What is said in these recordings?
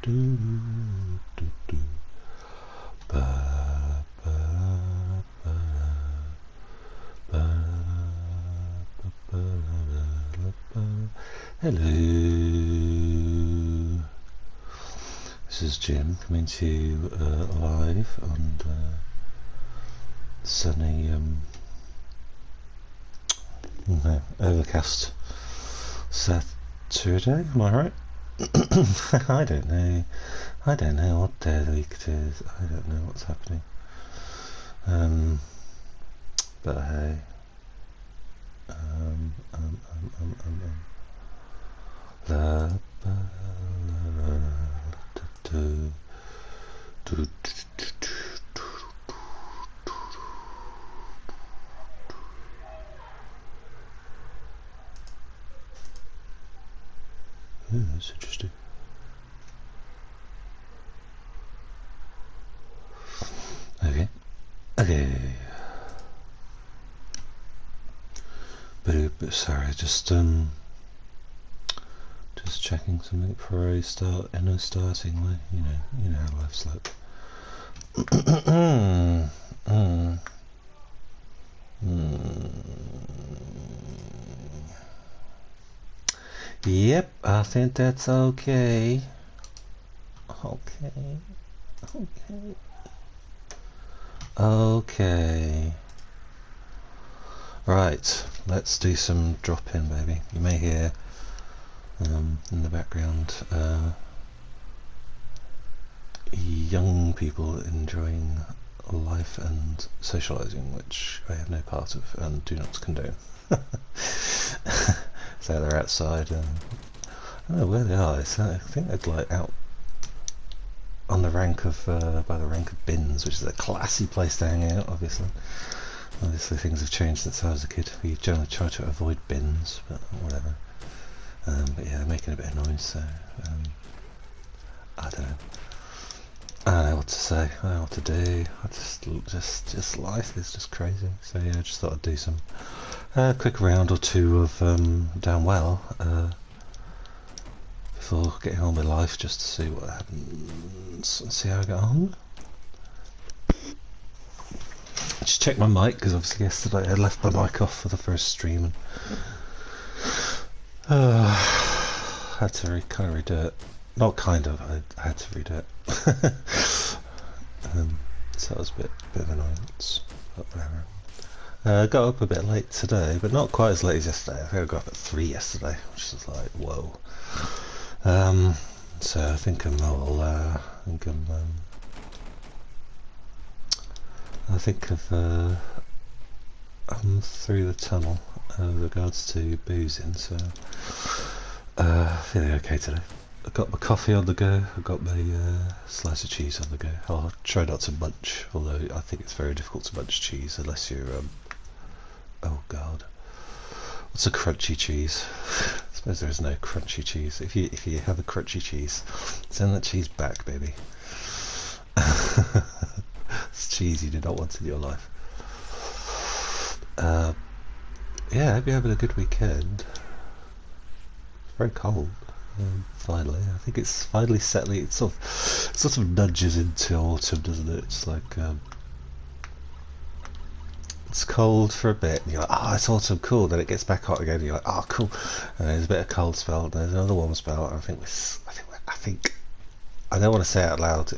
Hello, this is Jim coming to you live on sunny, overcast Saturday. Am I right? I don't know. I don't know what day of the week it is. I don't know what's happening. But hey. La ba la do do that's interesting. Okay. But sorry, just checking something for a starting way. You know how life's like. Yep, I think that's okay. Okay. Right, let's do some drop-in, baby. You may hear in the background young people enjoying life and socialising, which I have no part of and do not condone. So they're outside. I don't know where they are. I think they're like out on the rank of by the rank of bins, which is a classy place to hang out. Obviously things have changed since I was a kid. We generally try to avoid bins, but whatever. But yeah, they're making a bit of noise, so I don't know. I don't know what to say. I don't know what to do. Just life is just crazy. So yeah, I just thought I'd do some quick round or two of Downwell before getting on with life, just to see what happens and see how I get on. Just check my mic, because obviously yesterday I left my mic off for the first stream and had to kind of redo it. Not kind of, I had to redo it. So that was a bit of annoyance, but whatever. Got up a bit late today, but not quite as late as yesterday. I think I got up at 3 yesterday, which is like, whoa. So I think I'm through the tunnel with regards to boozing, so feeling okay today. I got my coffee on the go, I got my slice of cheese on the go. I'll try not to munch, although I think it's very difficult to munch cheese unless you're oh god, what's a crunchy cheese? I suppose there is no crunchy cheese. If you have a crunchy cheese, send that cheese back, baby. It's cheese you do not want in your life. Yeah, I hope you're having a good weekend. It's very cold. Finally, I think it's finally settling. It sort of nudges into autumn, doesn't it? It's like it's cold for a bit, and you're like, oh, it's autumn, cool. Then it gets back hot again, and you're like, oh, cool. And there's a bit of cold spell, and there's another warm spell. And I think I don't want to say it out loud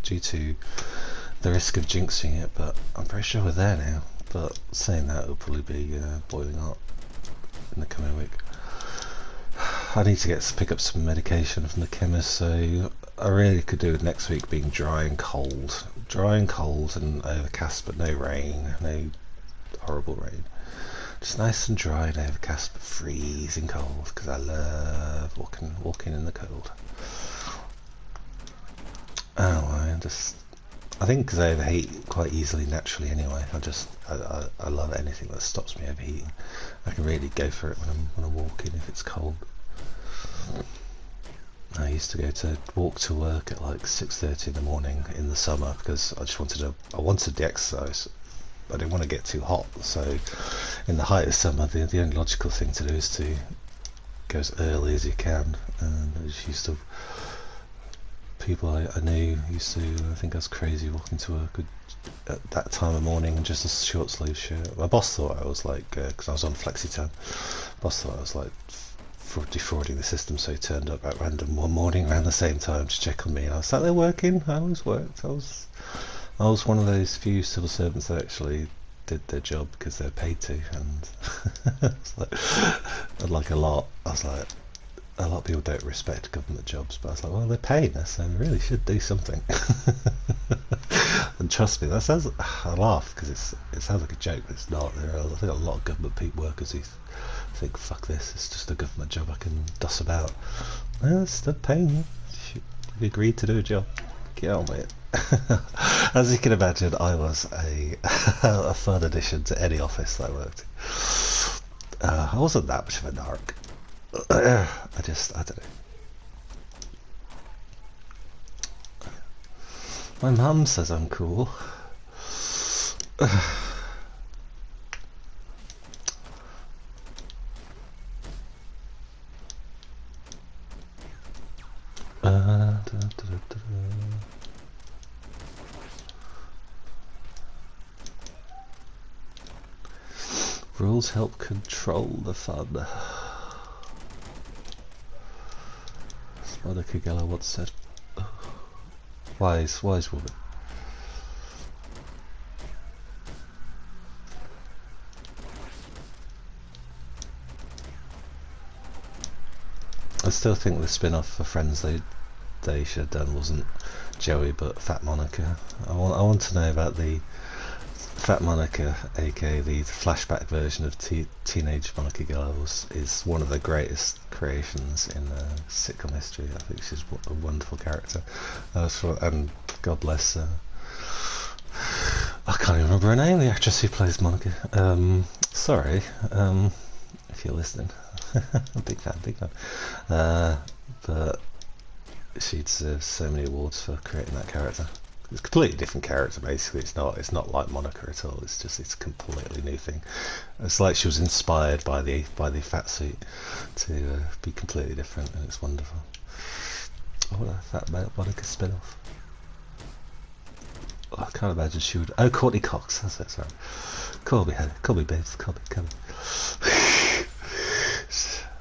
due to the risk of jinxing it, but I'm pretty sure we're there now. But saying that, it'll probably be boiling hot in the coming week. I need to pick up some medication from the chemist, so I really could do with next week being dry and cold and overcast, but no rain, no horrible rain. Just nice and dry and overcast, but freezing cold, because I love walking in the cold. Oh, I think because I overheat quite easily naturally anyway. I love anything that stops me overheating. I can really go for it when I'm walking if it's cold. I used to walk to work at like 6:30 in the morning in the summer because I wanted the exercise. I didn't want to get too hot, so in the height of summer the only logical thing to do is to go as early as you can, and I just used to, people I knew used to think I was crazy walking to work at that time of morning in just a short sleeve shirt. My boss thought I was like, because I was on flexi time, boss thought I was like defrauding the system, so he turned up at random one morning around the same time to check on me, and I was sat there working. I always worked. I was one of those few civil servants that actually did their job because they're paid to, and it's like a lot. I was like, a lot of people don't respect government jobs, but I was like, well, they're paying us, so we really should do something. And trust me, that sounds, I laugh because it sounds like a joke, but it's not. I think a lot of government workers who think, fuck this, it's just a government job I can doss about. Well, they're paying you. You agreed to do a job. Get on with it. As you can imagine, I was a fun addition to any office that I worked in. I wasn't that much of a narc. I don't know. My mum says I'm cool. Rules help control the fun. Mother Kagella once said. Wise woman. I still think the spin-off for Friends they should have done wasn't Joey but Fat Monica. I want to know about the Fat Monica, aka the flashback version of Teenage Monica Girls, is one of the greatest creations in sitcom history. I think she's a wonderful character. And God bless I can't even remember her name, the actress who plays Monica. Sorry, if you're listening. big fan. But she deserves so many awards for creating that character. It's a completely different character, basically. It's not like Monica at all. It's a completely new thing. It's like she was inspired by the fat suit to be completely different, and it's wonderful. Oh, what a Fat Monica spin-off. Oh, I can't imagine she would. Oh, Courtney Cox. That's it. Sorry. Call me babes. Call me.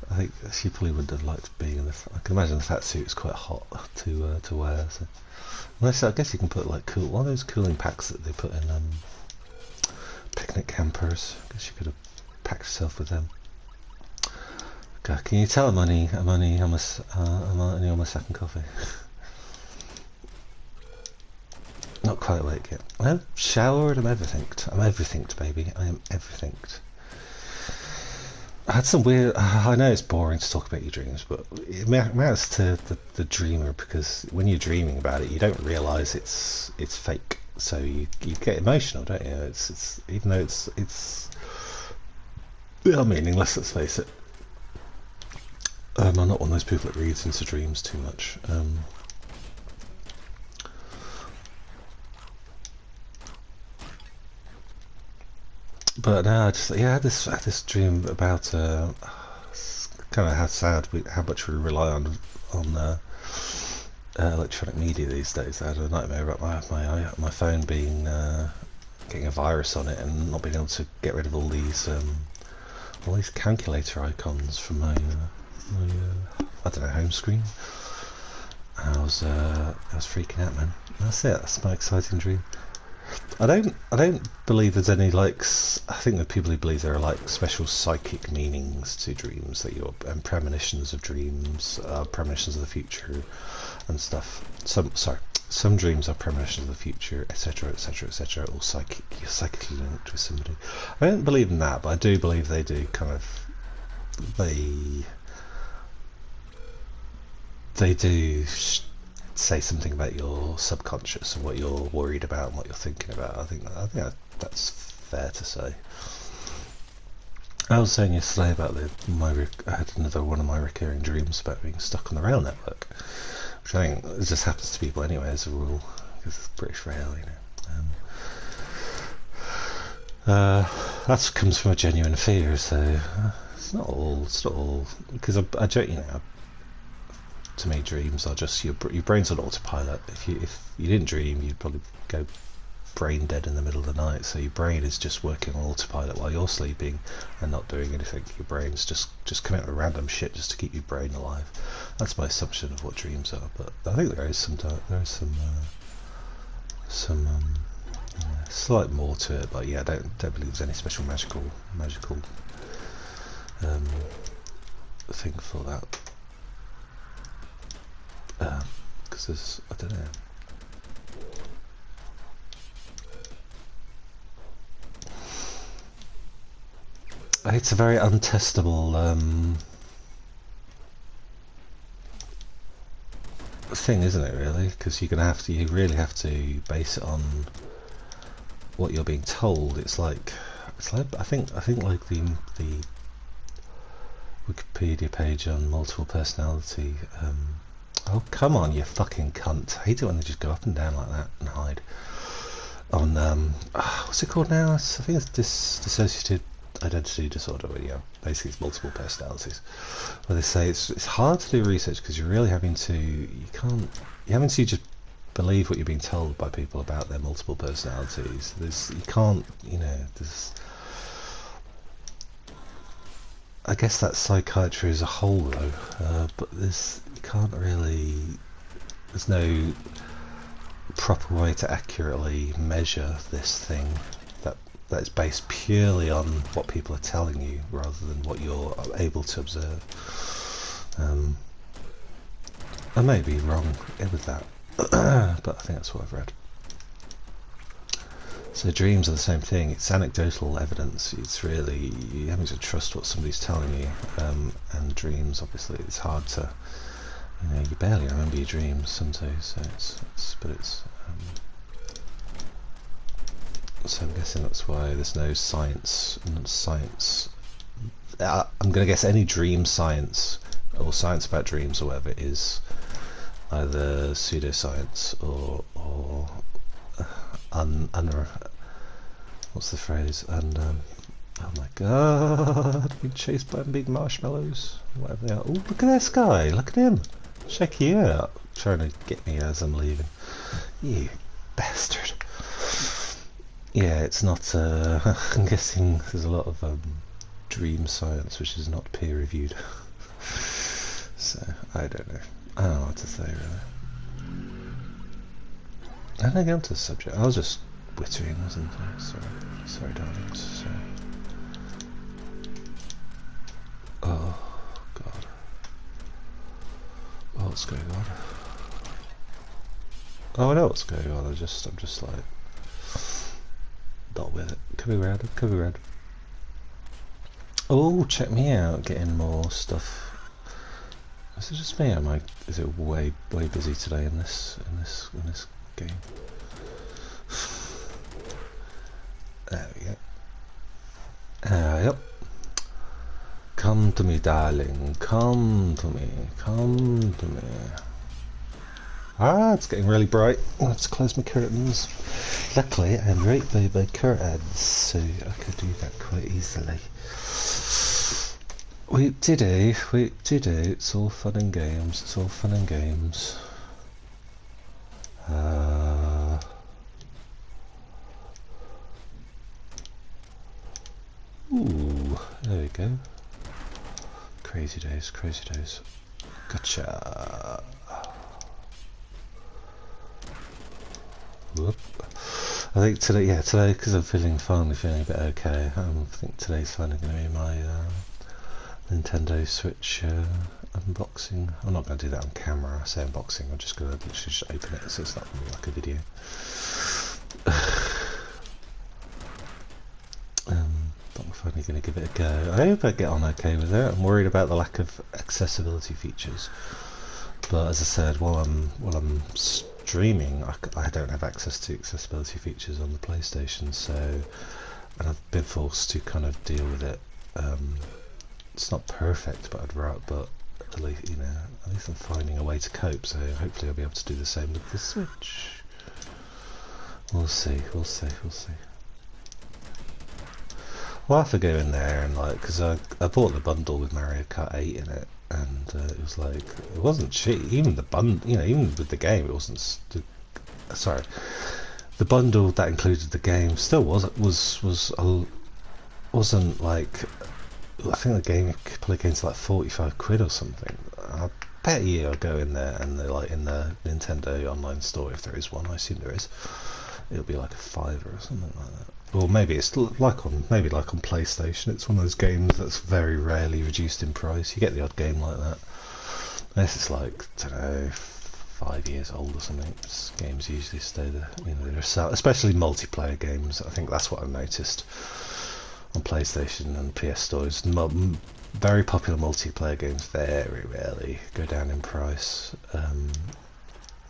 I think she probably wouldn't have liked being in the. I can imagine the fat suit is quite hot to wear. So. Unless I guess you can put like one of those cooling packs that they put in picnic campers. I guess you could have packed yourself with them. God, can you tell I'm only on my second coffee? Not quite awake yet. I'm showered. I'm everythinged. I'm everythinged, baby. I am everythinged. I had some weird. I know it's boring to talk about your dreams, but it matters to the dreamer, because when you're dreaming about it, you don't realise it's fake. So you get emotional, don't you? It's even though it's meaningless. Let's face it. I'm not one of those people that reads into dreams too much. But no, I had this dream about kind of how sad how much we rely on electronic media these days. I had a nightmare about my phone being getting a virus on it and not being able to get rid of all these calculator icons from my I don't know, home screen. I was freaking out, man. That's it. That's my exciting dream. I don't believe there's any I think that people who believe there are like special psychic meanings to dreams, that and premonitions of dreams, premonitions of the future and stuff. Some dreams are premonitions of the future, etc., or you're psychically linked with somebody. I don't believe in that, but I do believe they do kind of they do say something about your subconscious and what you're worried about and what you're thinking about. I think that's fair to say. I was saying yesterday about I had another one of my recurring dreams about being stuck on the rail network, which I think it just happens to people anyway as a rule, because it's British Rail, you know. That comes from a genuine fear, so It's not all, because I joke, you know. To me, dreams are just your brain's on autopilot. If you didn't dream, you'd probably go brain dead in the middle of the night. So your brain is just working on autopilot while you're sleeping and not doing anything. Your brain's just coming up with random shit just to keep your brain alive. That's my assumption of what dreams are. But I think there is some slight more to it. But yeah, I don't believe there's any special magical thing for that. Because there's, I don't know. It's a very untestable thing, isn't it? Really, because you really have to base it on what you're being told. It's like I think like the Wikipedia page on multiple personality. Oh, come on, you fucking cunt. I hate it when they just go up and down like that and hide. On, what's it called now? I think it's dissociative identity disorder, but yeah, basically it's multiple personalities. Where they say it's hard to do research because you're really having to, having to just believe what you're being told by people about their multiple personalities. You can't, you know, I guess that's psychiatry as a whole though, but you can't really, there's no proper way to accurately measure this thing that is based purely on what people are telling you rather than what you're able to observe. I may be wrong with that, but I think that's what I've read. So dreams are the same thing. It's anecdotal evidence. It's really, you're having to trust what somebody's telling you. And dreams, obviously, it's hard to, you know, you barely remember your dreams sometimes. So I'm guessing that's why there's no science. I'm going to guess any dream science or science about dreams or whatever is either pseudoscience or what's the phrase? And oh my god, being chased by big marshmallows, whatever they are. Oh, look at this guy! Look at him! Check you out, trying to get me as I'm leaving. You bastard! Yeah, it's not. I'm guessing there's a lot of dream science which is not peer reviewed. So I don't know. I don't know what to say really. How did I get onto the subject? I was just wittering, wasn't I? Sorry, darlings. So. Oh god. What's going on? Oh, I know what's going on. I'm just like not with it. Could be random. Oh, check me out, getting more stuff. Is it just me? Is it way busy today in this game? There we go. Yep. Come to me, darling. Come to me. Ah, it's getting really bright. I'll have to close my curtains. Luckily, I'm right by my curtains, so I could do that quite easily. We did it. It's all fun and games. Ooh, there we go. Crazy days. Gotcha. Whoop. I think today, because I'm finally feeling a bit okay. I think today's finally going to be my Nintendo Switch unboxing. I'm not going to do that on camera. I say unboxing. I'm just going to literally just open it, so it's not going to be like a video. But I'm finally going to give it a go. I hope I get on okay with it. I'm worried about the lack of accessibility features. But as I said, while I'm streaming, I don't have access to accessibility features on the PlayStation, and I've been forced to kind of deal with it. It's not perfect, but at least, you know, at least I'm finding a way to cope. So hopefully I'll be able to do the same with the Switch. We'll see. We'll have to go in there and like, because I bought the bundle with Mario Kart 8 in it, and it was like, it wasn't cheap. Even the bundle, you know, even with the game, it wasn't. Sorry, the bundle that included the game still wasn't like. I think the game probably came to like 45 quid or something. I bet you I'll go in there and they're like in the Nintendo online store, if there is one. I assume there is. It'll be like a fiver or something like that. Or maybe it's like on PlayStation. It's one of those games that's very rarely reduced in price. You get the odd game like that. Unless it's like, I don't know, 5 years old or something. Games usually stay there. You know, especially multiplayer games. I think that's what I've noticed on PlayStation and PS stores. Very popular multiplayer games very rarely go down in price.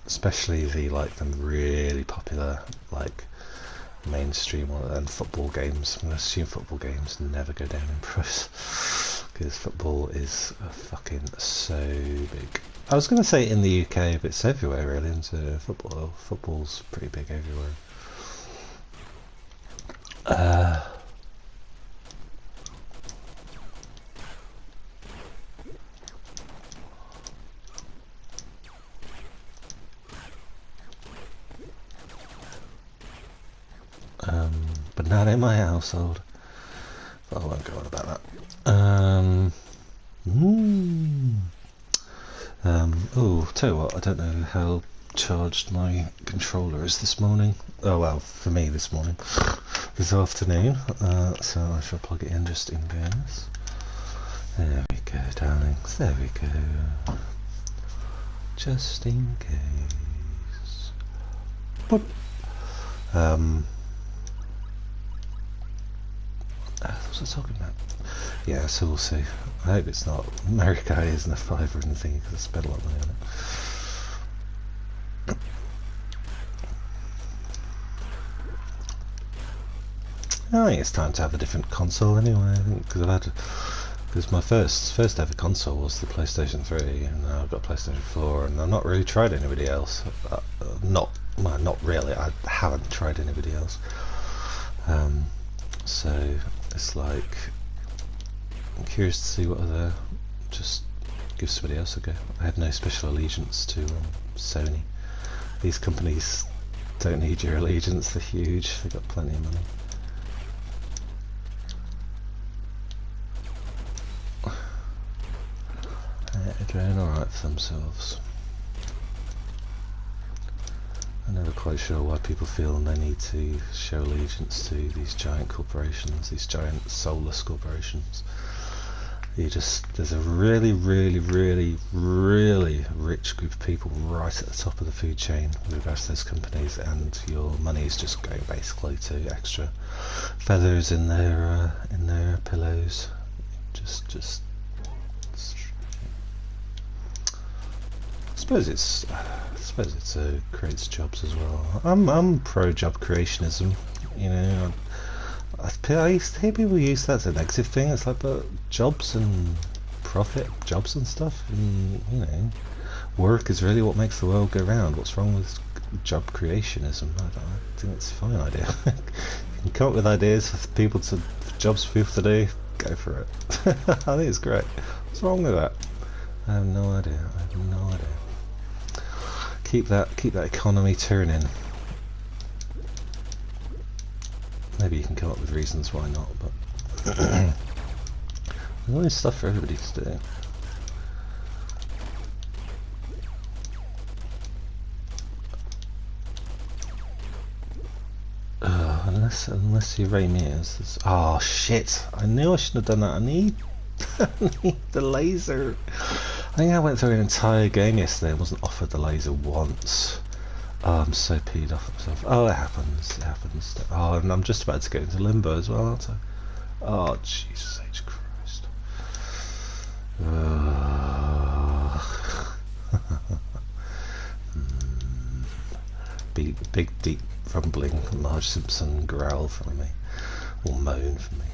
Especially the really popular mainstream and football games. I'm going to assume football games never go down in price because football is fucking so big. I was going to say in the UK, but it's everywhere really. Into football's pretty big everywhere. But not in my household. But I won't go on about that. Oh, tell you what, I don't know how charged my controller is this morning. Oh well, for me this morning. This afternoon. So I shall plug it in just in case. There we go, darlings. There we go. Just in case. Boop. What was I talking about? Yeah, so we'll see. I hope it's not Mario Kart isn't a fiver or anything because I spent a lot of money on it. I think it's time to have a different console anyway. I think because my first ever console was the PlayStation 3, and now I've got PlayStation 4, and I've not really tried anybody else. Not really. I haven't tried anybody else. So it's like I'm curious to see what other. Just give somebody else a go. I have no special allegiance to Sony. These companies don't need your allegiance. They're huge. They've got plenty of money. They're doing alright for themselves. I'm never quite sure why people feel they need to show allegiance to these giant corporations, these giant soulless corporations. There's a really rich group of people right at the top of the food chain with regards to those companies, and your money is just going basically to extra feathers in their pillows. Just I suppose it's creates jobs as well. I'm pro job creationism. You know, I used to hear people use that as a negative thing. It's like, but jobs and profit, jobs and stuff, and you know, work is really what makes the world go round. What's wrong with job creationism? I think it's a fine idea. You can come up with ideas for jobs for people to do. Go for it. I think it's great. What's wrong with that? I have no idea. Keep that economy turning. Maybe you can come up with reasons why not, but there's always stuff for everybody to do. Unless you ray me as oh shit! I knew I shouldn't have done that. I need the laser. I think I went through an entire game yesterday and wasn't offered the laser once. Oh, I'm so peed off at myself. Oh, it happens. Oh, and I'm just about to go into limbo as well, aren't I? Oh, Jesus H. Christ. Big, deep rumbling, Marge Simpson growl from me. Or moan from me.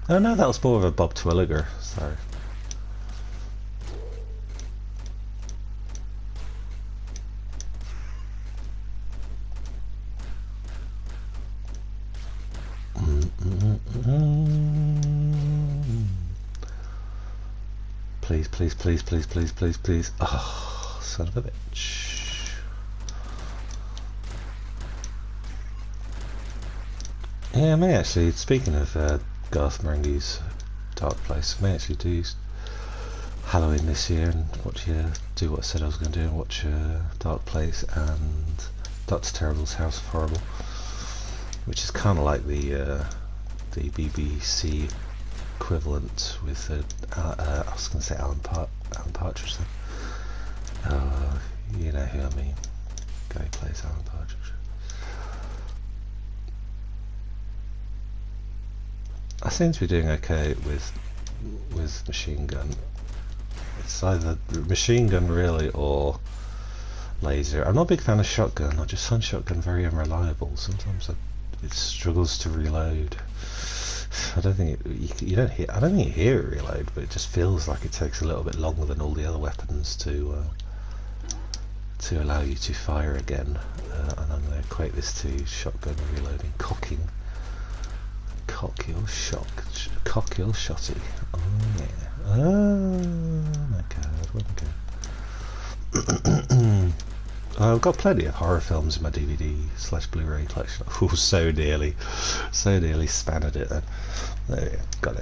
Oh no, that was more of a Bob Twilliger. Sorry. Please, please, please, please, please, please, please. Oh, son of a bitch. Yeah, I may actually, speaking of Garth Marenghi's Dark Place, I may actually do Halloween this year and do what I said I was going to do and watch Dark Place and Dr. Terrible's House of Horrible, which is kind of like the BBC equivalent with I was going to say Alan Partridge then. You know who I mean. Guy who plays Alan Partridge. I seem to be doing okay with machine gun. It's either machine gun really or laser. I'm not a big fan of shotgun. I just find shotgun very unreliable. Sometimes it struggles to reload. I don't think you don't hear. I don't think you hear it reload, but it just feels like it takes a little bit longer than all the other weapons to allow you to fire again. And I'm going to equate this to shotgun reloading, cocking, cocky or shotty. Oh yeah. Oh my god. Where am I going? I've got plenty of horror films in my DVD/Blu-ray collection. Oh, so nearly spanned it then. There we go.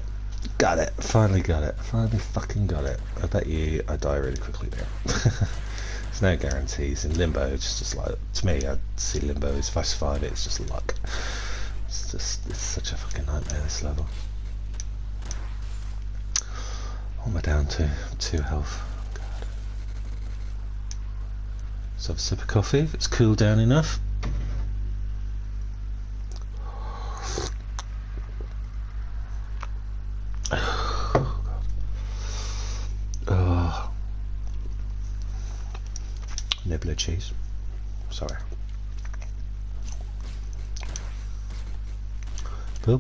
Got it. Finally got it. Finally fucking got it. I bet you I die really quickly now. There's no guarantees. In Limbo, it's just like, to me, I'd see Limbo as if I survive it, it's just luck. It's such a fucking nightmare, this level. What am I down to? 2 health. Let's have a sip of coffee if it's cooled down enough. Oh. Nibbler cheese. Sorry. Gotta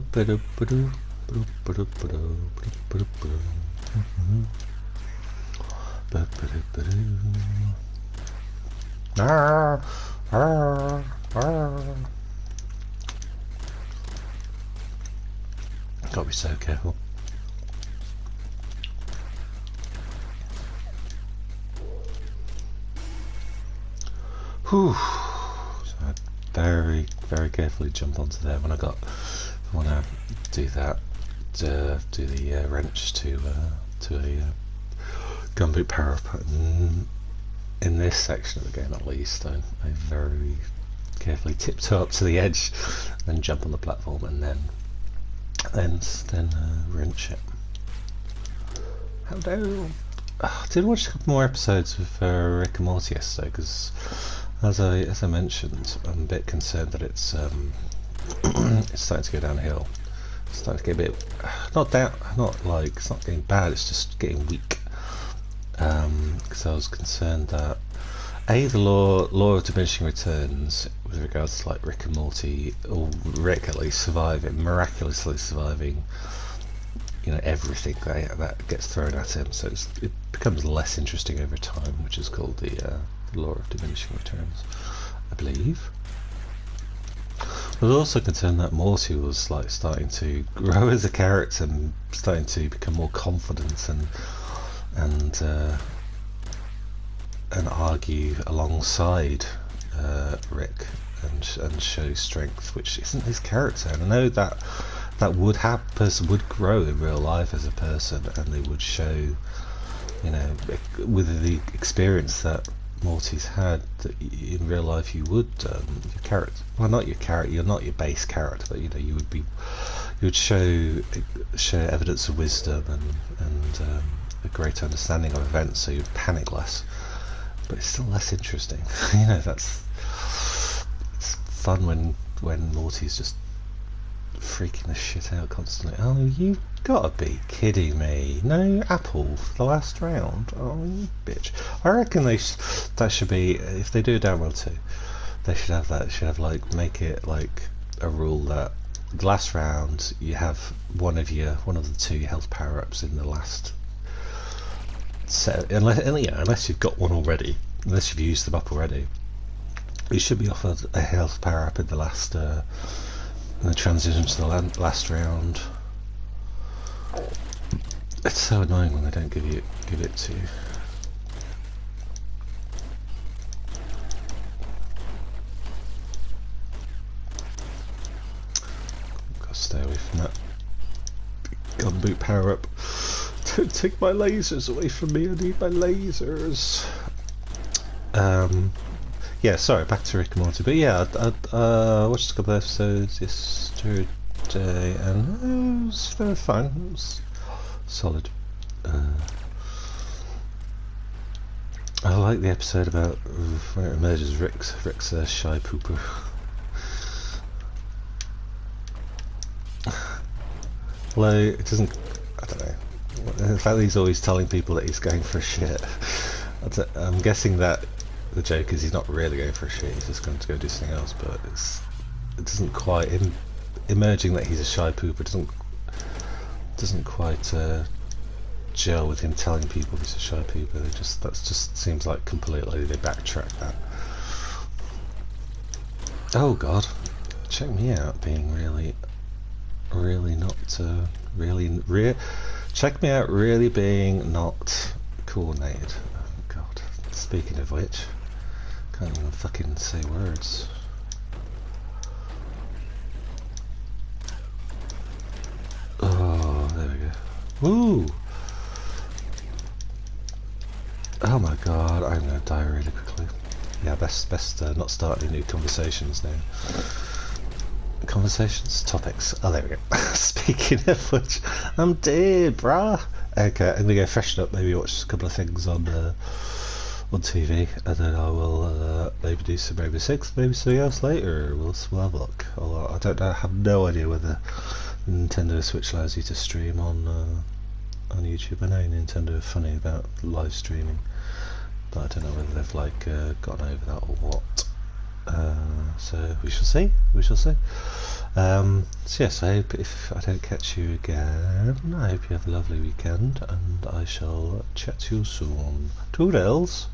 be so careful. Whew. So I very carefully jump onto there when I want to do that. Do the wrench to a gunboot power up. In this section of the game, at least, I very carefully tiptoe up to the edge, then jump on the platform, and then wrench it. Hello. I did watch a couple more episodes of Rick and Morty yesterday because, as I mentioned, I'm a bit concerned that it's it's starting to go downhill. It's starting to get a bit not like it's not getting bad. It's just getting weak. Because I was concerned that the law of diminishing returns with regards to like Rick and Morty, or Rick at least miraculously surviving, you know, everything that gets thrown at him. So it becomes less interesting over time, which is called the law of diminishing returns, I believe. I was also concerned that Morty was like starting to grow as a character and starting to become more confident and argue alongside Rick and show strength, which isn't his character. And I know that person would grow in real life as a person, and they would show, you know, with the experience that Morty's had, that in real life you would your character, well, not your character, you're not your base character, but you know, you would show evidence of wisdom and a greater understanding of events, so you'd panic less. But it's still less interesting. You know, it's fun when Morty's just freaking the shit out constantly. Oh, you gotta be kidding me! No apple for the last round. Oh, you bitch! I reckon that should be, if they do Downwell 2, they should have that. They should have like, make it like a rule that the last round you have one of the 2 health power-ups in the last. So unless you've got one already, unless you've used them up already, you should be offered a health power up in the last in the transition to the last round. It's so annoying when they don't give it to you. Gotta stay away from that gun boot power up. Don't take my lasers away from me. I need my lasers. Yeah, sorry, back to Rick and Morty. But yeah, I watched a couple of episodes yesterday, and it was very fine. It was solid. I like the episode about when it emerges Rick's shy pooper. Although it doesn't, I don't know. The fact that he's always telling people that he's going for a shit. I'm guessing that the joke is he's not really going for a shit. He's just going to go do something else. But it doesn't quite emerging that he's a shy pooper doesn't quite gel with him telling people he's a shy pooper. That just seems like completely they backtrack that. Oh God, check me out being really not check me out really being not coordinated. Oh God, speaking of which, can't even fucking say words. Oh, there we go. Woo! Oh my God, I'm gonna die really quickly. Yeah, best not start any new conversations now. Conversations, topics. Oh, there we go. Speaking of which, I'm dead, brah. Okay, I'm gonna go freshen up. Maybe watch a couple of things on TV, and then I will maybe do some Rainbow Six, maybe something else later. We'll have a look. Although I don't know, I have no idea whether Nintendo Switch allows you to stream on YouTube. I know Nintendo are funny about live streaming, but I don't know whether they've like gotten over that or what. So we shall see. So yes, I hope if I don't catch you again, I hope you have a lovely weekend, and I shall chat to you soon. Toodles.